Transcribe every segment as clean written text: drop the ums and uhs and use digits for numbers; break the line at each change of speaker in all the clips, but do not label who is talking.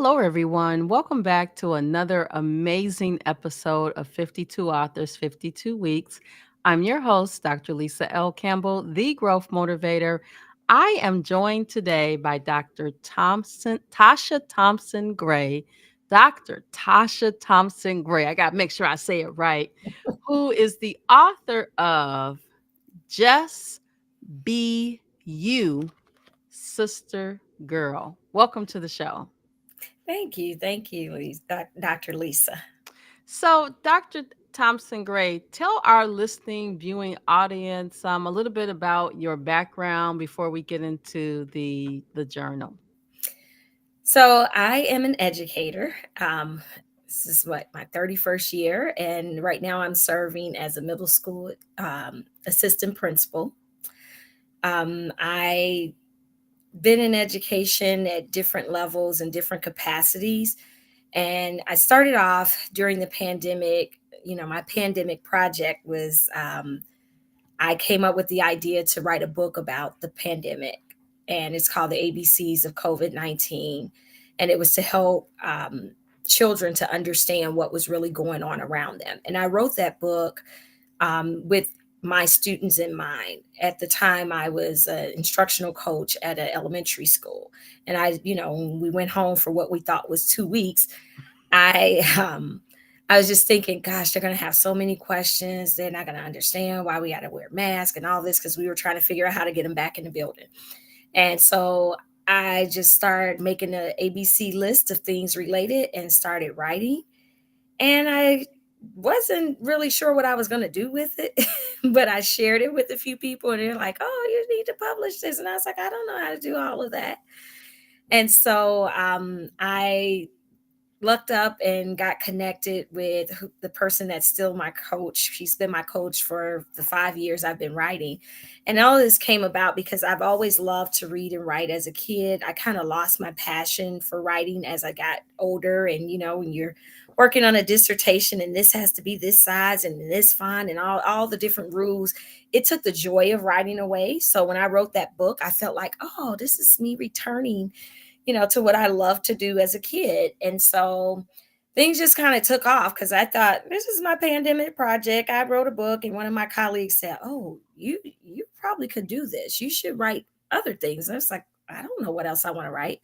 Hello, everyone. Welcome back to another amazing episode of 52 Authors, 52 Weeks. I'm your host, Dr. Lisa L. Campbell, the Growth Motivator. I am joined today by Tasha Thompson-Gray. Dr. Tasha Thompson-Gray. I got to make sure I say it right. Who is the author of Just Be You, Sister Girl. Welcome to the show.
Thank you. Thank you, Dr. Lisa.
So, Dr. Thompson Gray, tell our listening, viewing audience a little bit about your background before we get into the journal.
So, I am an educator. This is what my 31st year, and right now I'm serving as a middle school assistant principal. I been in education at different levels and different capacities, and I started off during the pandemic. My pandemic project was I came up with the idea to write a book about the pandemic, and it's called The ABCs of COVID-19. And it was to help children to understand what was really going on around them. And I wrote that book with my students in mind. At the time, I was an instructional coach at an elementary school. And when we went home for what we thought was 2 weeks, I I was just thinking, gosh, they're going to have so many questions. They're not going to understand why we got to wear masks and all this because we were trying to figure out how to get them back in the building. And so I just started making an ABC list of things related and started writing. And I wasn't really sure what I was going to do with it, but I shared it with a few people and they're like, oh, you need to publish this. And I was like, I don't know how to do all of that. And so I looked up and got connected with the person that's still my coach. She's been my coach for the 5 years I've been writing. And all this came about because I've always loved to read and write as a kid. I kind of lost my passion for writing as I got older. And, when you're working on a dissertation and this has to be this size and this font and all the different rules, it took the joy of writing away. So when I wrote that book, I felt like, oh, this is me returning to what I loved to do as a kid. And so things just kind of took off because I thought this is my pandemic project. I wrote a book and one of my colleagues said, oh, you probably could do this. You should write other things. And I was like, I don't know what else I want to write.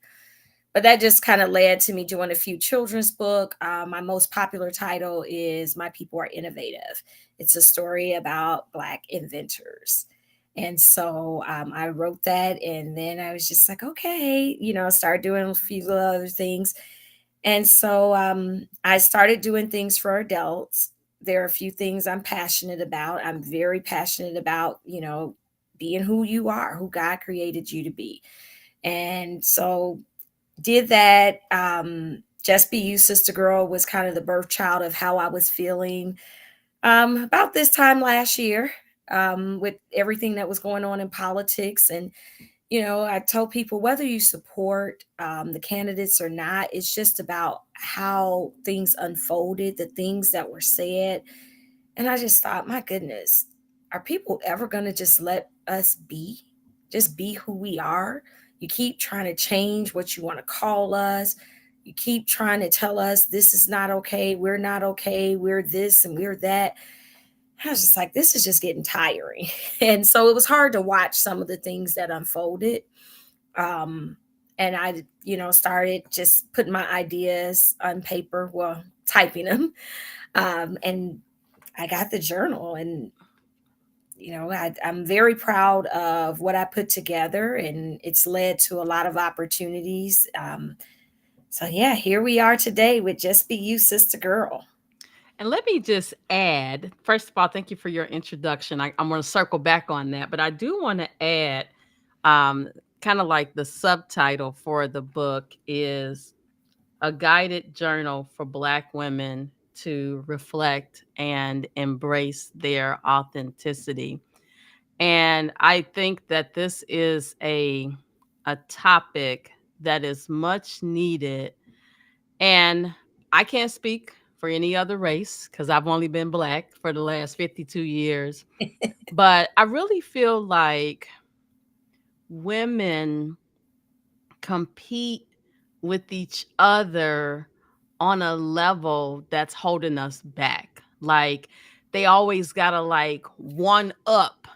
But that just kind of led to me doing a few children's book. My most popular title is My People Are Innovative. It's a story about Black inventors. And so I wrote that, and then I was just like, okay, started doing a few other things. And so I started doing things for adults. There are a few things I'm passionate about. I'm very passionate about, being who you are, who God created you to be. And so did that. Just Be You, Sister Girl was kind of the birth child of how I was feeling about this time last year, with everything that was going on in politics. And, I told people whether you support the candidates or not, it's just about how things unfolded, the things that were said. And I just thought, my goodness, are people ever going to just let us just be who we are? You keep trying to change what you want to call us. You keep trying to tell us this is not okay. We're not okay. We're this and we're that. I was just like, this is just getting tiring. And so it was hard to watch some of the things that unfolded. Um, and I, started just putting my ideas on paper, well, typing them. And I got the journal, and I'm very proud of what I put together, and it's led to a lot of opportunities. So yeah, here we are today with Just Be You, Sister Girl.
And let me just add, first of all, thank you for your introduction. I'm going to circle back on that, but I do want to add um, kind of like the subtitle for the book is a guided journal for Black women to reflect and embrace their authenticity. And I think that this is a topic that is much needed. And I can't speak for any other race because I've only been Black for the last 52 years. But I really feel like women compete with each other on a level that's holding us back. Like they always gotta like one up.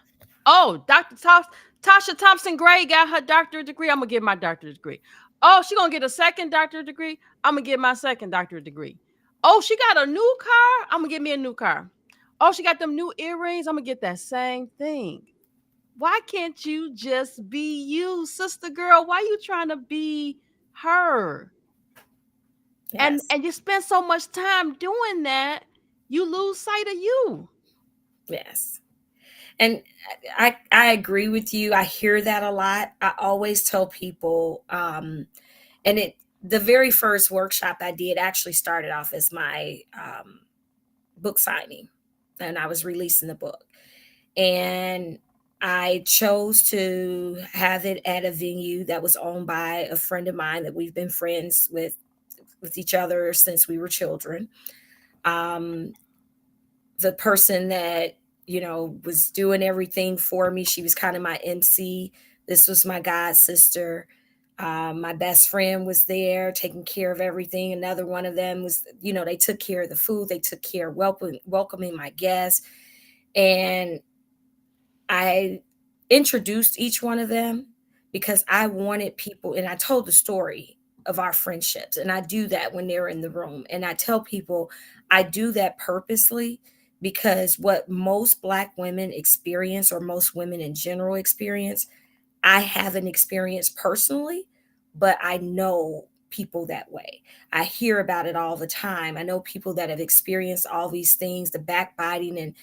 Oh, Tasha Thompson-Gray got her doctorate degree. I'm gonna get my doctorate degree. Oh, she gonna get a second doctorate degree. I'm gonna get my second doctorate degree. Oh, she got a new car. I'm gonna get me a new car. Oh, she got them new earrings. I'm gonna get that same thing. Why can't you just be you, sister girl? Why you trying to be her? and
Yes.
and you spend so much time doing that, you lose sight of you.
Yes. And I agree with you. I hear that a lot. I always tell people, and it the very first workshop I did actually started off as my book signing, and I was releasing the book, and I chose to have it at a venue that was owned by a friend of mine that we've been friends with each other since we were children. Um, the person that was doing everything for me, she was kind of my MC. This was my god sister. My best friend was there taking care of everything. Another one of them was, they took care of the food, they took care of welcoming my guests. And I introduced each one of them because I wanted people, and I told the story of our friendships. And I do that when they're in the room. And I tell people I do that purposely because what most Black women experience, or most women in general experience, I haven't experienced personally, but I know people that way. I hear about it all the time. I know people that have experienced all these things, the backbiting, and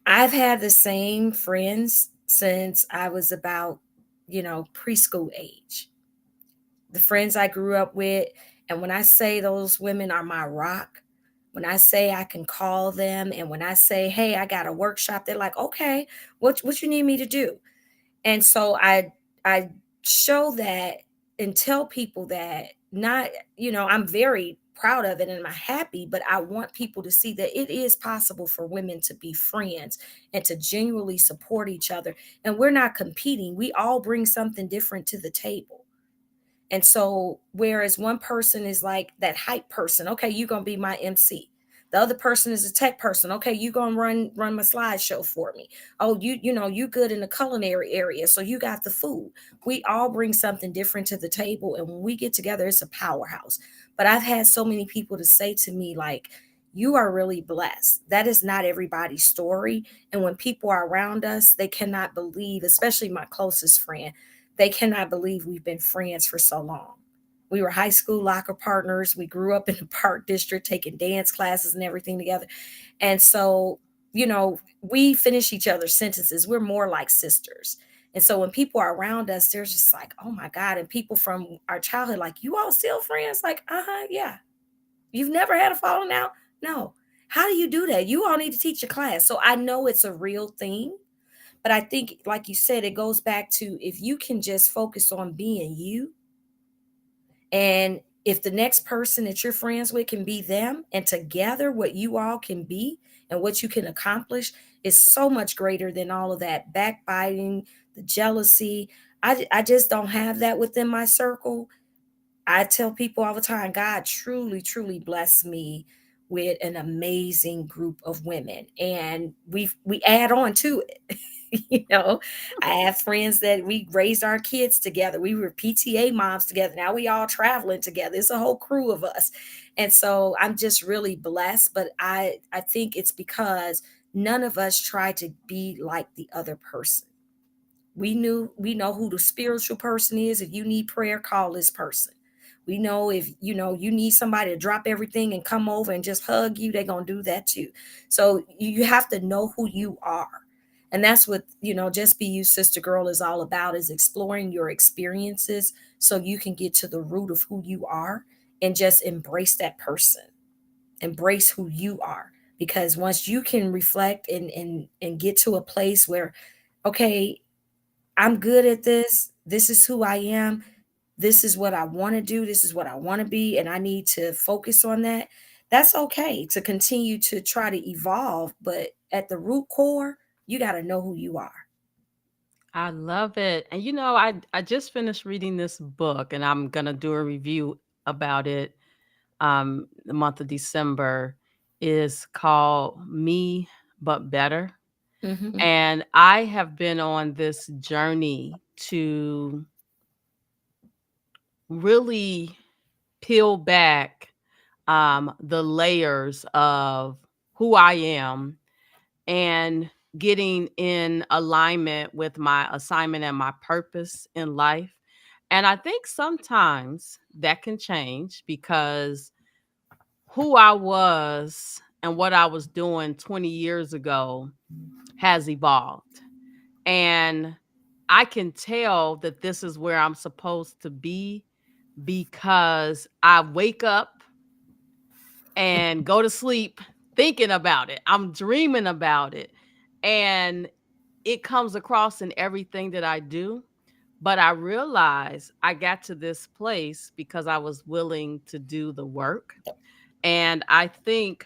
I've had the same friends since I was about, preschool age. The friends I grew up with. And when I say those women are my rock, when I say I can call them, and when I say, hey, I got a workshop, they're like, okay, what you need me to do? And so I show that and tell people that, not, I'm very proud of it and I'm happy, but I want people to see that it is possible for women to be friends and to genuinely support each other. And we're not competing. We all bring something different to the table. And so, whereas one person is like that hype person, okay, you're gonna be my MC. The other person is a tech person. Okay, you gonna run my slideshow for me. Oh, you good in the culinary area, so you got the food. We all bring something different to the table, and when we get together, it's a powerhouse. But I've had so many people to say to me, like, you are really blessed. That is not everybody's story. And when people are around us, they cannot believe, especially my closest friend, they cannot believe we've been friends for so long. We were high school locker partners. We grew up in the park district taking dance classes and everything together. And so, we finish each other's sentences. We're more like sisters. And so when people are around us, they're just like, oh my God. And people from our childhood, like, you all still friends? Like, yeah. You've never had a falling out? No. How do you do that? You all need to teach a class. So I know it's a real thing. But I think, like you said, it goes back to, if you can just focus on being you, and if the next person that you're friends with can be them, and together what you all can be and what you can accomplish is so much greater than all of that backbiting, the jealousy. I just don't have that within my circle. I tell people all the time, God truly, truly blessed me with an amazing group of women, and we add on to it. you know, I have friends that we raised our kids together. We were PTA moms together. Now we all traveling together. It's a whole crew of us, and so I'm just really blessed. But I think it's because none of us try to be like the other person. We know who the spiritual person is. If you need prayer, call this person. We know if you need somebody to drop everything and come over and just hug you, they're gonna do that too. So you have to know who you are. And that's what, just be you, sister girl, is all about, is exploring your experiences so you can get to the root of who you are, and just embrace that person. Embrace who you are. Because once you can reflect and get to a place where, okay, I'm good at this. This is who I am. This is what I want to do. This is what I want to be. And I need to focus on that. That's okay to continue to try to evolve. But at the root core, you got to know who you are.
I love it. And I just finished reading this book and I'm gonna do a review about it the month of December. Is called Me But Better.
Hmm.
And I have been on this journey to really peel back the layers of who I am and getting in alignment with my assignment and my purpose in life. And I think sometimes that can change because who I was and what I was doing 20 years ago has evolved. And I can tell that this is where I'm supposed to be because I wake up and go to sleep thinking about it. I'm dreaming about it. And it comes across in everything that I do. But I realized I got to this place because I was willing to do the work. And I think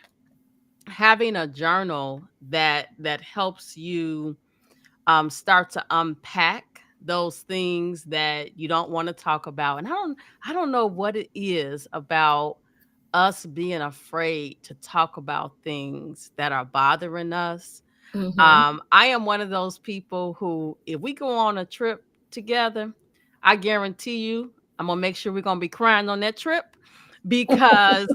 having a journal that helps you start to unpack those things that you don't want to talk about. And I don't know what it is about us being afraid to talk about things that are bothering us.
Hmm.
I am one of those people who, if we go on a trip together, I guarantee you, I'm gonna make sure we're gonna be crying on that trip because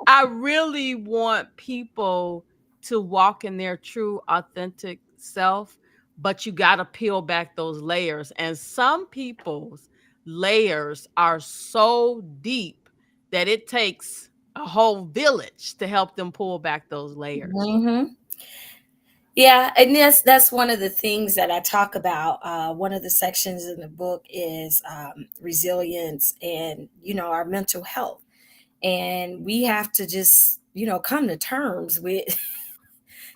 I really want people to walk in their true, authentic self. But you got to peel back those layers. And some people's layers are so deep that it takes a whole village to help them pull back those layers.
Hmm. Yeah, and that's one of the things that I talk about. One of the sections in the book is resilience and our mental health, and we have to just come to terms with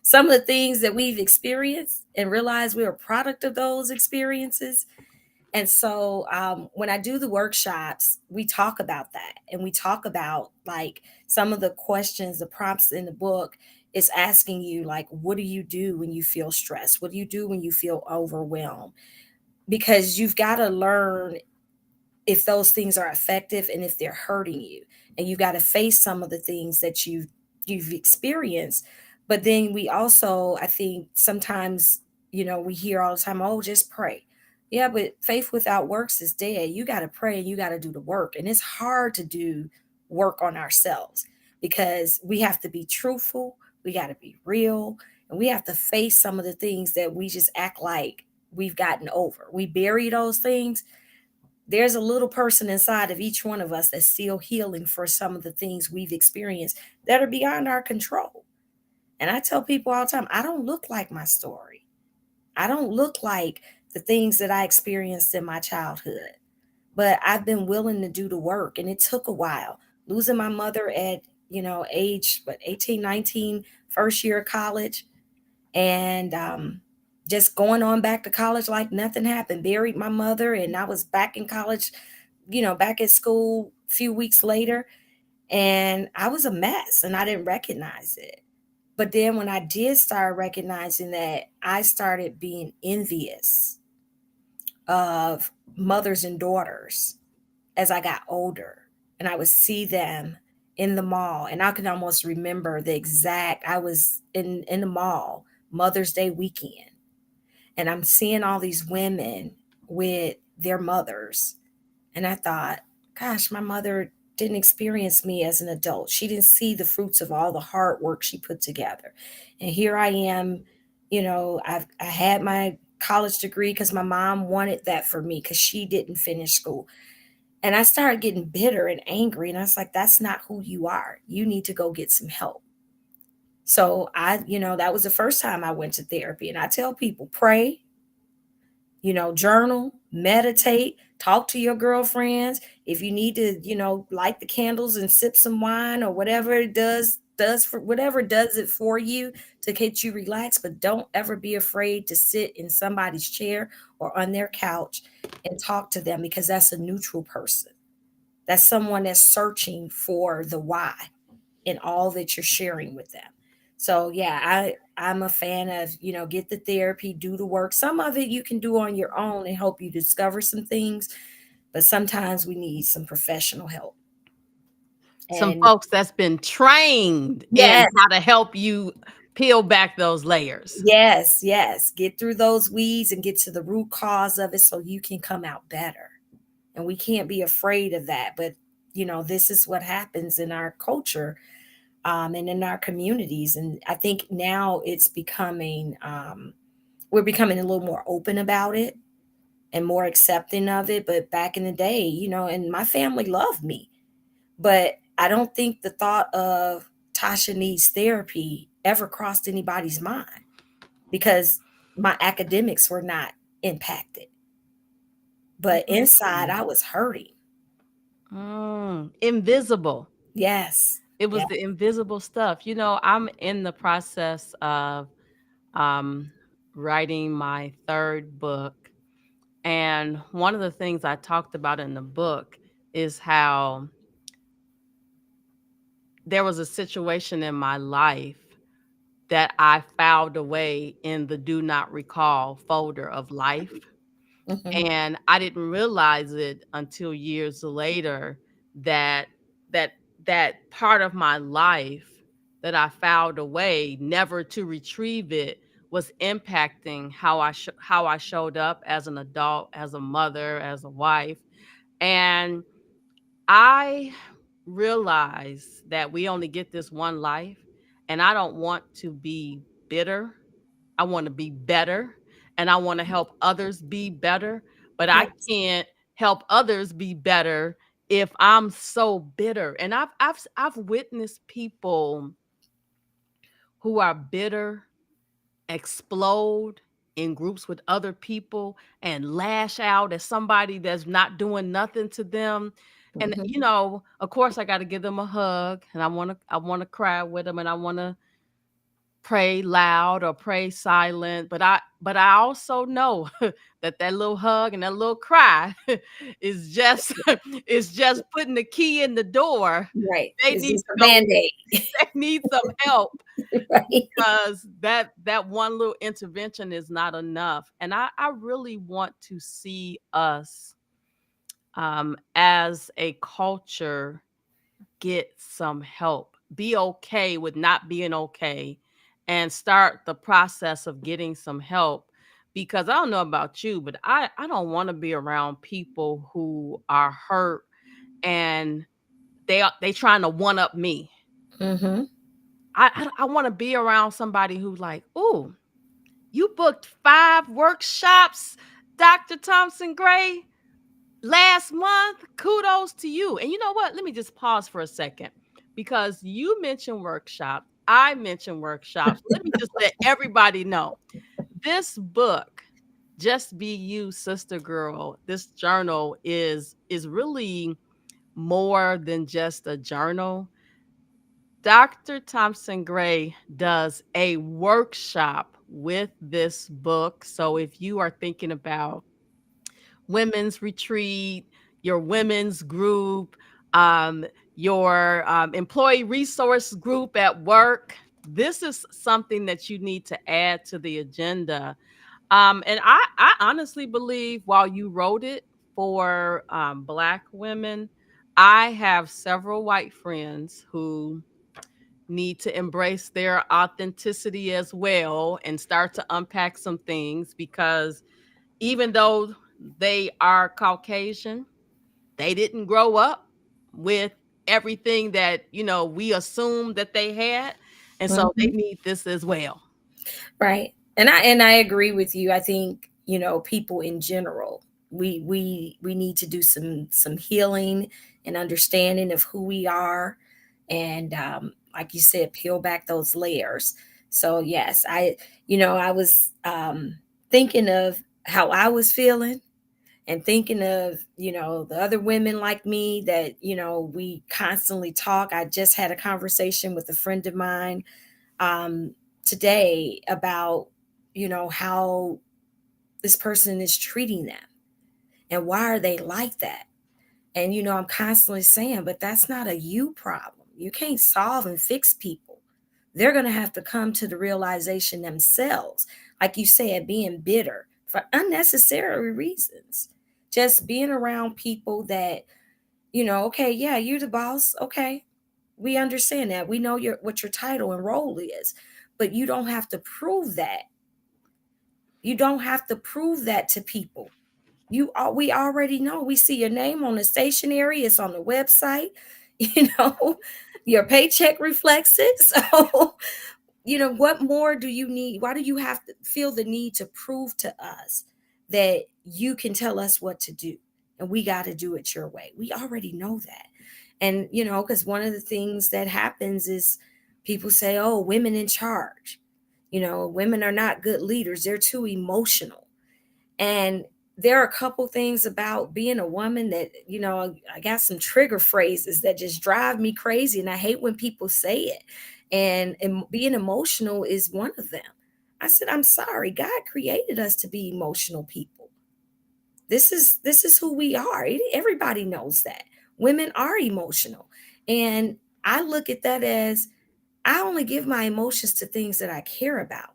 some of the things that we've experienced and realize we're a product of those experiences. And so when I do the workshops, we talk about that, and we talk about like some of the questions, the prompts in the book is asking you, like, what do you do when you feel stressed? What do you do when you feel overwhelmed? Because you've got to learn if those things are effective and if they're hurting you, and you got to face some of the things that you've experienced. But then we also, I think sometimes, we hear all the time, oh, just pray. Yeah, but faith without works is dead. You got to pray and you got to do the work, and it's hard to do work on ourselves because we have to be truthful, we got to be real, and we have to face some of the things that we just act like we've gotten over. We bury those things. There's a little person inside of each one of us that's still healing for some of the things we've experienced that are beyond our control. And I tell people all the time, I don't look like my story. I don't look like the things that I experienced in my childhood, but I've been willing to do the work, and it took a while. Losing my mother at, age, 18, 19, first year of college, and just going on back to college like nothing happened. Buried my mother, and I was back in college, back at school a few weeks later, and I was a mess and I didn't recognize it. But then when I did start recognizing that, I started being envious of mothers and daughters as I got older. And I would see them in the mall, and I can almost remember the exact, I was in the mall Mother's Day weekend, and I'm seeing all these women with their mothers. And I thought, gosh, my mother didn't experience me as an adult. She didn't see the fruits of all the hard work she put together. And here I am, I had my college degree because my mom wanted that for me because she didn't finish school. And I started getting bitter and angry. And I was like, that's not who you are. You need to go get some help. So that was the first time I went to therapy. And I tell people, pray, journal, meditate, talk to your girlfriends. If you need to, light the candles and sip some wine or whatever it does for whatever does it for you to get you relaxed. But don't ever be afraid to sit in somebody's chair or on their couch and talk to them, because that's a neutral person. That's someone that's searching for the why in all that you're sharing with them. So yeah, I'm a fan of, get the therapy, do the work. Some of it you can do on your own and help you discover some things, but sometimes we need some professional help.
Some
And
folks that's been trained in
yes,
how to help you peel back those layers.
yes, yes. Get through those weeds and get to the root cause of it so you can come out better. And we can't be afraid of that. But, this is what happens in our culture, and in our communities. And I think now we're becoming a little more open about it and more accepting of it. But back in the day, and my family loved me, but I don't think the thought of Tasha needs therapy ever crossed anybody's mind because my academics were not impacted. But inside,
Mm.
I was hurting.
Invisible.
Yes.
It was
Yeah.
the invisible stuff. I'm in the process of um, writing my third book. And one of the things I talked about in the book is how there was a situation in my life that I filed away in the do not recall folder of life.
Hmm.
And I didn't realize it until years later that that that part of my life that I filed away, never to retrieve it, was impacting how I showed up as an adult, as a mother, as a wife. And I realize that we only get this one life, and I don't want to be bitter. I want to be better, and I want to help others be better, but I
Yes.
can't help others be better if I'm so bitter. And I've witnessed people who are bitter explode in groups with other people and lash out at somebody that's not doing nothing to them. And
Hmm.
of course I got to give them a hug, and I want to cry with them, and I want to pray loud or pray silent, but I also know that little hug and that little cry is just is just putting the key in the door.
Right.
They
It's
need
just
to
a
go.
band-aid.
They need some help,
Right.
because that one little intervention is not enough. And I really want to see us as a culture get some help. Be okay with not being okay, and start the process of getting some help, because I don't know about you, but I don't want to be around people who are hurt, and they trying to one up me.
Hmm.
I want to be around somebody who's like, "Ooh, you booked 5 workshops, Dr. Thompson-Gray, last month. Kudos to you." And you know what? Let me just pause for a second, because you mentioned workshops. I mentioned workshops. Let me just let everybody know this book, Just Be You, Sister Girl. This journal is really more than just a journal. Dr. Thompson Gray does a workshop with this book. So if you are thinking about women's retreat, your women's group, um, your employee resource group at work, this is something that you need to add to the agenda. And I honestly believe, while you wrote it for Black women, I have several white friends who need to embrace their authenticity as well and start to unpack some things, because even though they are Caucasian, they didn't grow up with everything that, we assumed that they had. And so they
Hmm.
need this as well.
Right. And I agree with you. I think, people in general, we need to do some healing and understanding of who we are, and like you said, peel back those layers. So yes, I was thinking of how I was feeling, and thinking of, the other women like me that, we constantly talk. I just had a conversation with a friend of mine um, today about, how this person is treating them and why are they like that. And, I'm constantly saying, but that's not a you problem. You can't solve and fix people. they're going to have to come to the realization themselves. Like you said, being bitter for unnecessary reasons. Just being around people that, okay, yeah, you're the boss. Okay. We understand that. We know what your title and role is, but you don't have to prove that. You don't have to prove that to people. We already know. We see your name on the stationery, it's on the website, you know, your paycheck reflects it. So, what more do you need? Why do you have to feel the need to prove to us that you can tell us what to do and we got to do it your way? We already know that. And, because one of the things that happens is people say, oh, women in charge. Women are not good leaders, they're too emotional. And there are a couple things about being a woman that, I got some trigger phrases that just drive me crazy. And I hate when people say it. And being emotional is one of them. I said, I'm sorry. God created us to be emotional people. This is who we are. Everybody knows that. Women are emotional. And I look at that as I only give my emotions to things that I care about.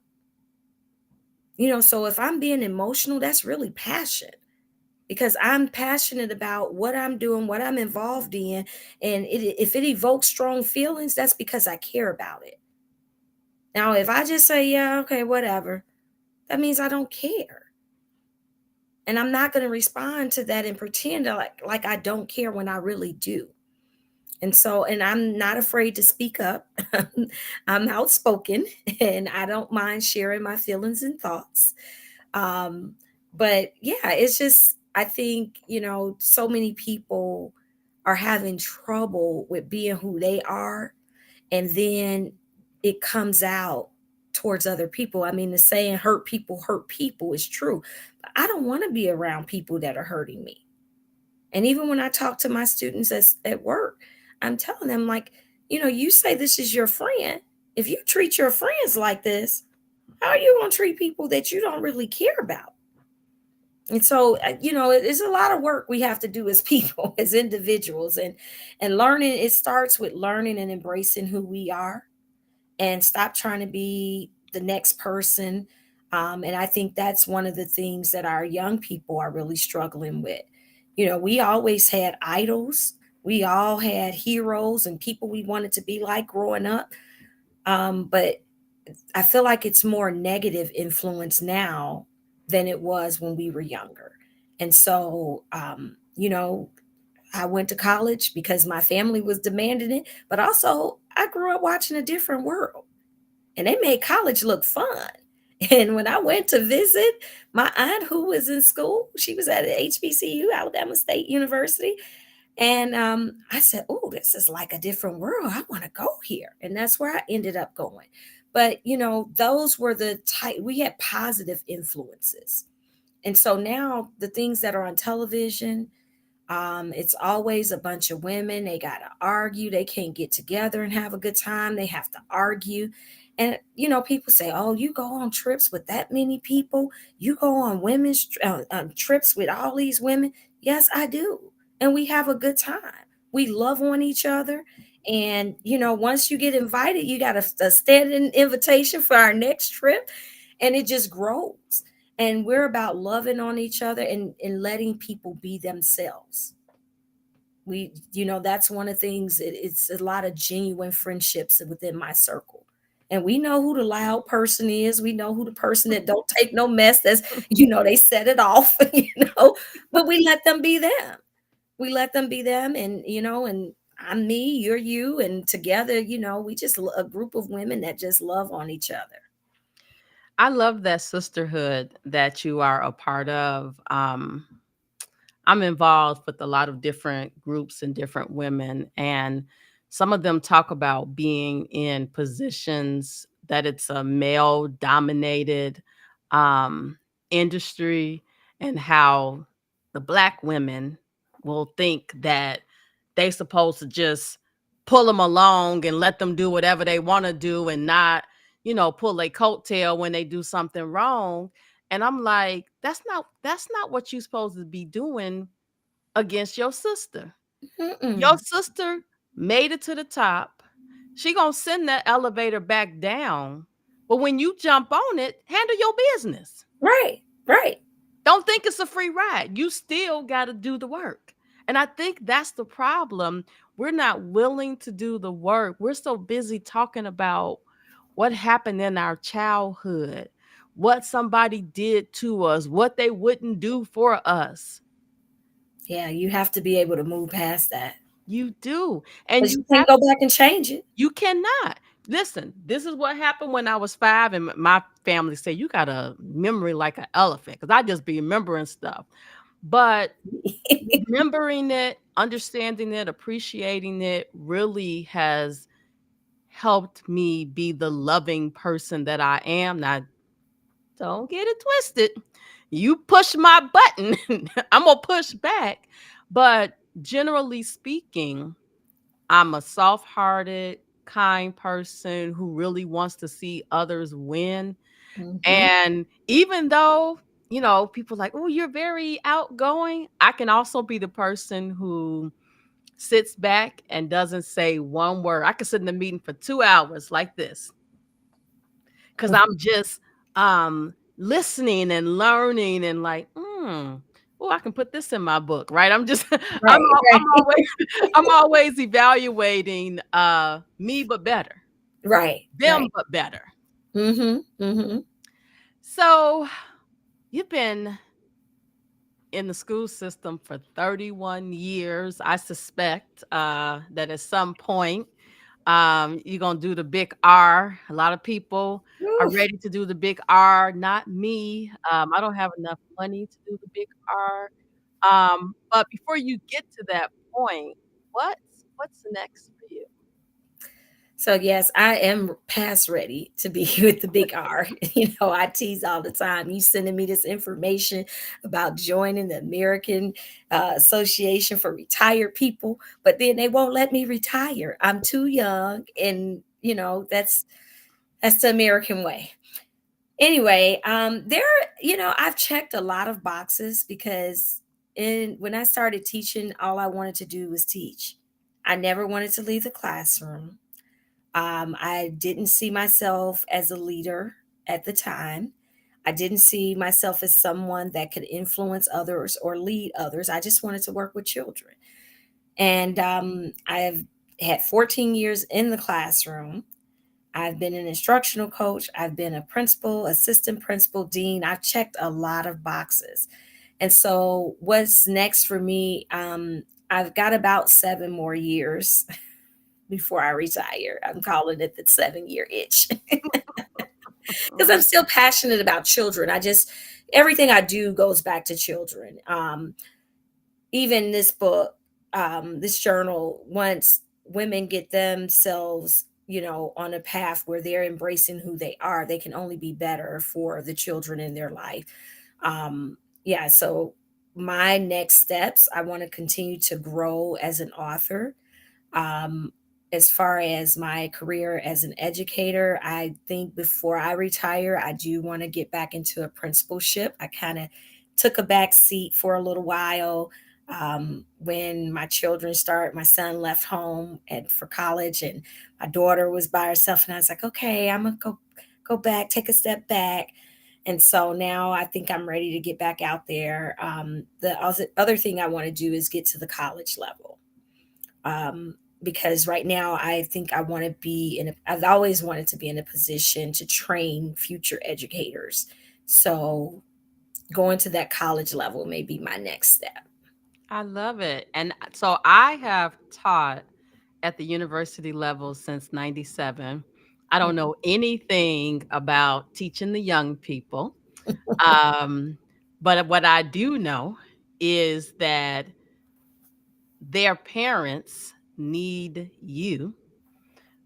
So if I'm being emotional, that's really passion because I'm passionate about what I'm doing, what I'm involved in. And if it evokes strong feelings, that's because I care about it. Now, if I just say, yeah, okay, whatever, that means I don't care. And I'm not going to respond to that and pretend like I don't care when I really do. And I'm not afraid to speak up. I'm outspoken and I don't mind sharing my feelings and thoughts. Um, but yeah, it's just, I think, so many people are having trouble with being who they are. And then it comes out towards other people. I mean, the saying hurt people is true. But I don't want to be around people that are hurting me. And even when I talk to my students at work, I'm telling them, like, you say this is your friend. If you treat your friends like this, how are you going to treat people that you don't really care about? And so, it's a lot of work we have to do as people, as individuals, and learning. It starts with learning and embracing who we are, and stop trying to be the next person. And I think that's one of the things that our young people are really struggling with. We always had idols. We all had heroes and people we wanted to be like growing up. But I feel like it's more negative influence now than it was when we were younger. And so, I went to college because my family was demanding it, but also I grew up watching a different world and they made college look fun. And when I went to visit my aunt who was in school, she was at HBCU, Alabama State University. And I said, oh, this is like a different world. I want to go here. And that's where I ended up going. But, those were the type, we had positive influences. And so now the things that are on television, it's always a bunch of women. They got to argue. They can't get together and have a good time. They have to argue. And, people say, oh, you go on trips with that many people. You go on trips with all these women. Yes, I do. And we have a good time. We love on each other. And, once you get invited, you got a standing invitation for our next trip. And it just grows. And we're about loving on each other and letting people be themselves. That's one of the things. It's a lot of genuine friendships within my circle. And we know who the loud person is. We know who the person that don't take no mess. That's, they set it off, but we let them be them. We let them be them. And I'm me, you're you. And together, we just a group of women that just love on each other.
I love that sisterhood that you are a part of. I'm involved with a lot of different groups and different women, and some of them talk about being in positions that it's a male dominated um, industry, and how the Black women will think that they supposed to just pull them along and let them do whatever they want to do and not, pull a coattail when they do something wrong. And I'm like, that's not what you're supposed to be doing against your sister. Your
Mm-mm.
sister made it to the top. She gonna send that elevator back down. But when you jump on it, handle your business.
Right, right.
Don't think it's a free ride. You still got to do the work. And I think that's the problem. We're not willing to do the work. We're so busy talking about what happened in our childhood, what somebody did to us, what they wouldn't do for us.
Yeah, you have to be able to move past that
You do. And
because you can't go back and change it.
you cannot. Listen, this is what happened when I was 5, and my family said, "You got a memory like an elephant," because I just be remembering stuff. But remembering it, understanding it, appreciating it really has helped me be the loving person that I am. Now, don't get it twisted. You push my button, I'm gonna push back. But generally speaking, I'm a soft-hearted, kind person who really wants to see others win.
Mhm.
And even though, people like, "Oh, you're very outgoing," I can also be the person who sits back and doesn't say one word. I could sit in a meeting for 2 hours like this because I'm just listening and learning and like, oh, I can put this in my book, right? I'm just
Right,
I'm
right,
always I'm always evaluating me but better,
right,
them
right.
but better.
Mhm, mhm.
So you've been in the school system for 31 years. I suspect that at some point you're going to do the big R. A lot of people are
Oof.
ready to do the big R, not me. I don't have enough money to do the big R. But before you get to that point, what's next for you?
So yes, I am past ready to be with the big R. I tease all the time. You sending me this information about joining the American Association for Retired People, but then they won't let me retire. I'm too young, and that's the American way. Anyway, I've checked a lot of boxes because when I started teaching, all I wanted to do was teach. I never wanted to leave the classroom. I didn't see myself as a leader at the time. I didn't see myself as someone that could influence others or lead others. I just wanted to work with children. And I've had 14 years in the classroom. I've been an instructional coach. I've been a principal, assistant principal, dean. I've checked a lot of boxes. And so, what's next for me? I've got about 7 more years before I retire. I'm calling it the 7 year itch because I'm still passionate about children. Everything I do goes back to children. Even this book, this journal, once women get themselves, on a path where they're embracing who they are, they can only be better for the children in their life. Yeah, so my next steps, I want to continue to grow as an author. um, as far as my career as an educator, I think before I retire, I do want to get back into a principalship. I kind of took a back seat for a little while when my son left home for college, and my daughter was by herself. And I was like, okay, I'm going to go back, take a step back. And so now I think I'm ready to get back out there. The other thing I want to do is get to the college level, because right now I think I've always wanted to be in a position to train future educators. So going to that college level may be my next step.
I love it. And so I have taught at the university level since 97. I don't know anything about teaching the young people. Um, but what I do know is that their parents need you,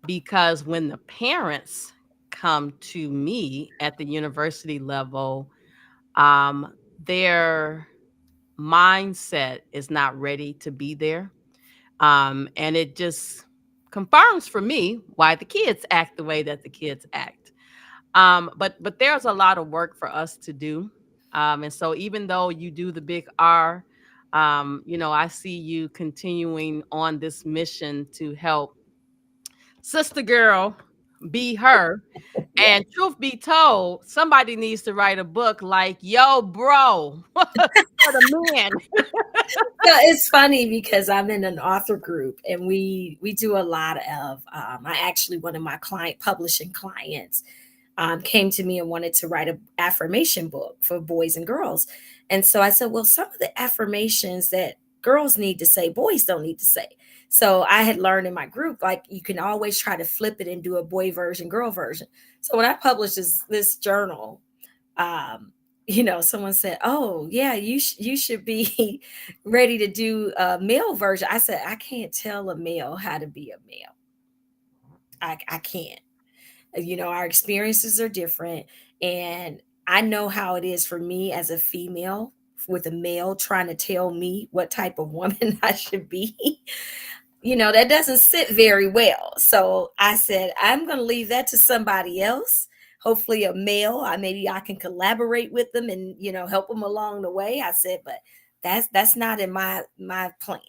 because when the parents come to me at the university level, their mindset is not ready to be there. And it just confirms for me why the kids act the way that the kids act. But there's a lot of work for us to do. And so even though you do the big R, I see you continuing on this mission to help sister girl, be her.
Yeah.
And truth be told, somebody needs to write a book like, yo, bro, for the men.
No, it's funny because I'm in an author group and we do a lot of I actually one of my client publishing clients came to me and wanted to write an affirmation book for boys and girls. And so I said, well, some of the affirmations that girls need to say, boys don't need to say. So I had learned in my group, like you can always try to flip it and do a boy version, girl version. So when I published this journal, um, someone said, "Oh, yeah, you should be ready to do a male version." I said, "I can't tell a male how to be a male. I can't. Our experiences are different, and I know how it is for me as a female with a male trying to tell me what type of woman I should be. That doesn't sit very well. So I said, I'm going to leave that to somebody else. Hopefully a male, maybe I can collaborate with them and, help them along the way. I said, but that's not in my plan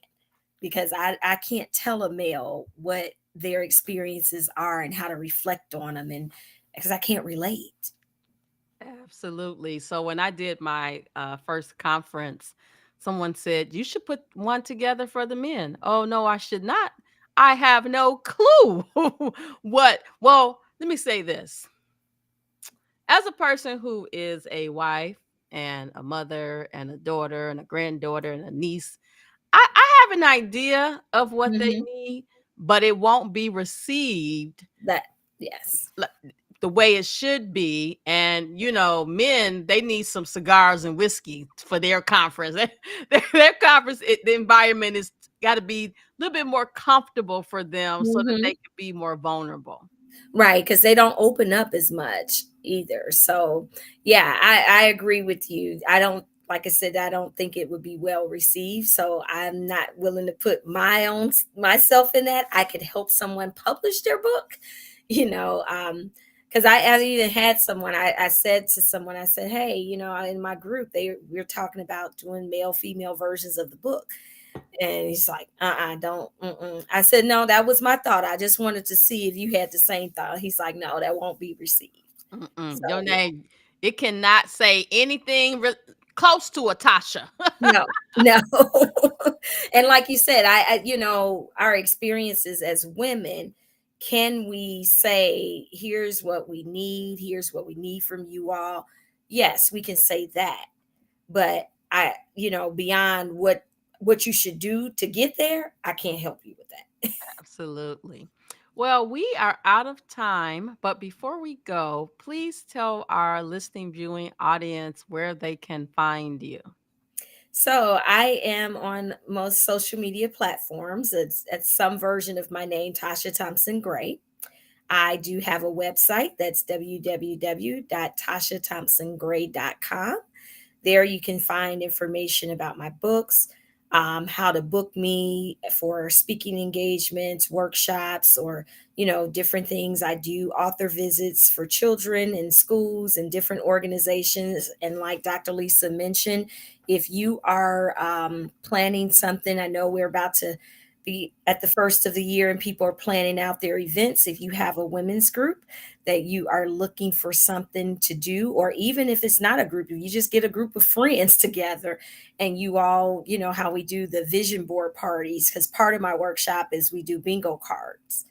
because I can't tell a male what their experiences are and how to reflect on them and because I can't relate.
Absolutely. So when I did my first conference, someone said, you should put one together for the men. Oh, no, I should not. I have no clue what. Well, let me say this. As a person who is a wife and a mother and a daughter and a granddaughter and a niece, I have an idea of what they
Hmm.
need, but it won't be received
That, yes.
li- the way it should be. And men, they need some cigars and whiskey for their conference. Their conference, the environment is got to be a little bit more comfortable for them so that they
Hmm.
can be more vulnerable.
Right, because they don't open up as much either. So, yeah, I agree with you. I don't, like I said, I don't think it would be well received. So I'm not willing to put myself in that. I could help someone publish their book, you know, because I even had someone, I said to someone, I said, hey, in my group, we're talking about doing male, female versions of the book. And he's like, don't. Mm-mm. I said, no, that was my thought. I just wanted to see if you had the same thought. He's like, no, that won't be received. So,
Mm-mm. Your
yeah,
name, it cannot say anything close to a Tasha.
no, no. And like you said, our experiences as women, can we say, here's what we need from you all? Yes, we can say that. But beyond what you should do to get there, I can't help you with that.
Absolutely. Well, we are out of time, but before we go, please tell our listening viewing audience where they can find you.
So I am on most social media platforms. It's some version of my name, Tasha Thompson-Gray. I do have a website that's www.tashathompsongray.com. There you can find information about my books, how to book me for speaking engagements, workshops, or different things. I do author visits for children in schools and different organizations. And like Dr. Lisa mentioned, if you are planning something, I know we're about to be at the first of the year and people are planning out their events. If you have a women's group that you are looking for something to do, or even if it's not a group, if you just get a group of friends together and you all, how we do the vision board parties, because part of my workshop is we do bingo cards.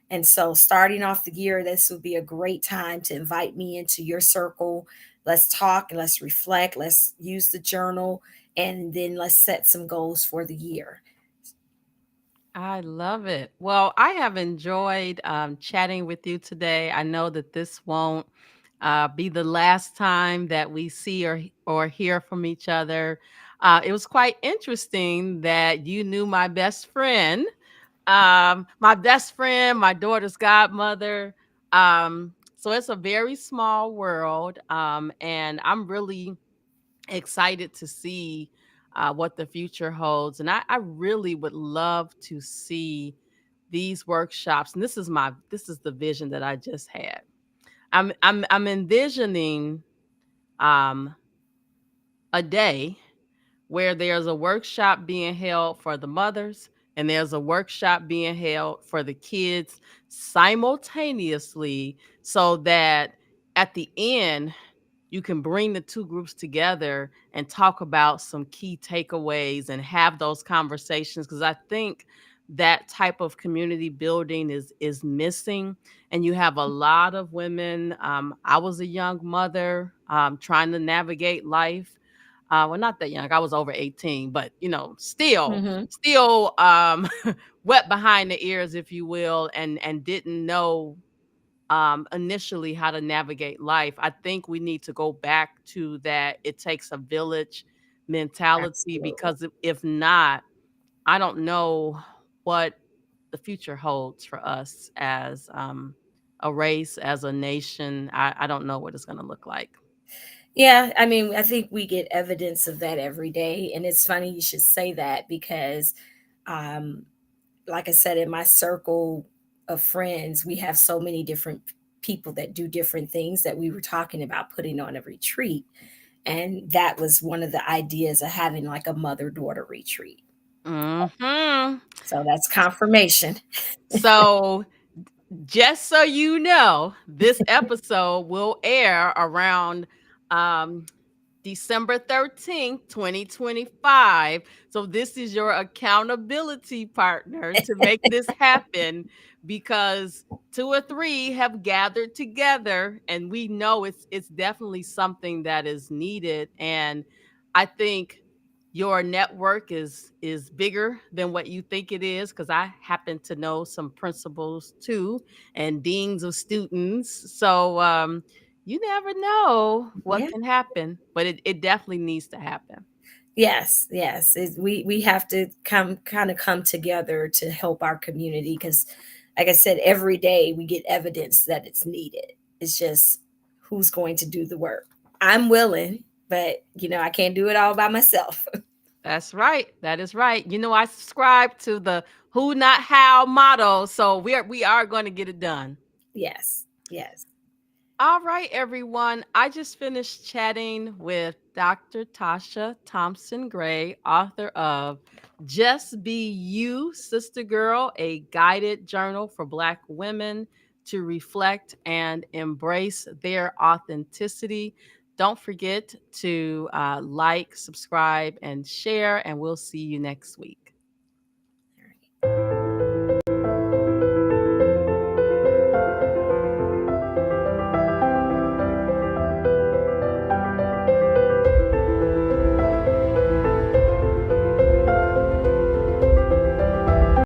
And so starting off the year, this would be a great time to invite me into your circle. Let's talk and let's reflect. Let's use the journal and then let's set some goals for the year.
I love it. Well, I have enjoyed chatting with you today. I know that this won't be the last time that we see or hear from each other. It was quite interesting that you knew my best friend, my daughter's godmother. So it's a very small world, and I'm really excited to see what the future holds. And I really would love to see these workshops. And this is the vision that I just had. I'm envisioning um, a day where there's a workshop being held for the mothers, and there's a workshop being held for the kids simultaneously, so that at the end you can bring the two groups together and talk about some key takeaways and have those conversations, because I think that type of community building is missing. And you have a lot of women. I was a young mother, trying to navigate life. Well, not that young. I was over 18, but still,
Mhm.
still, wet behind the ears, if you will, and didn't know initially how to navigate life. I think we need to go back to that. It takes a village mentality,
Absolutely.
because if not, I don't know what the future holds for us as a race, as a nation. I don't know what it's going to look like.
Yeah, I mean, I think we get evidence of that every day, and it's funny you should say that because, um, like I said, in my circle of friends, we have so many different people that do different things that we were talking about putting on a retreat, and that was one of the ideas of having like a mother-daughter retreat.
Hmm.
So that's confirmation.
So, just so you know, this episode will air around um, December 13th, 2025. So this is your accountability partner to make this happen, because two or three have gathered together, and we know it's definitely something that is needed. And I think your network is bigger than what you think it is, because I happen to know some principals too, and deans of students. So you never know what
Yeah.
can happen, but it definitely needs to happen.
Yes, yes. We have to come together to help our community because, like I said, every day we get evidence that it's needed. It's just who's going to do the work. I'm willing, but I can't do it all by myself.
That's right. That is right. I subscribe to the who not how motto, so we are going to get it done.
Yes, yes.
All right, everyone. I just finished chatting with Dr. Tasha Thompson-Gray, author of Just Be You, Sister Girl, a guided journal for Black women to reflect and embrace their authenticity. Don't forget to like, subscribe, and share, and we'll see you next week.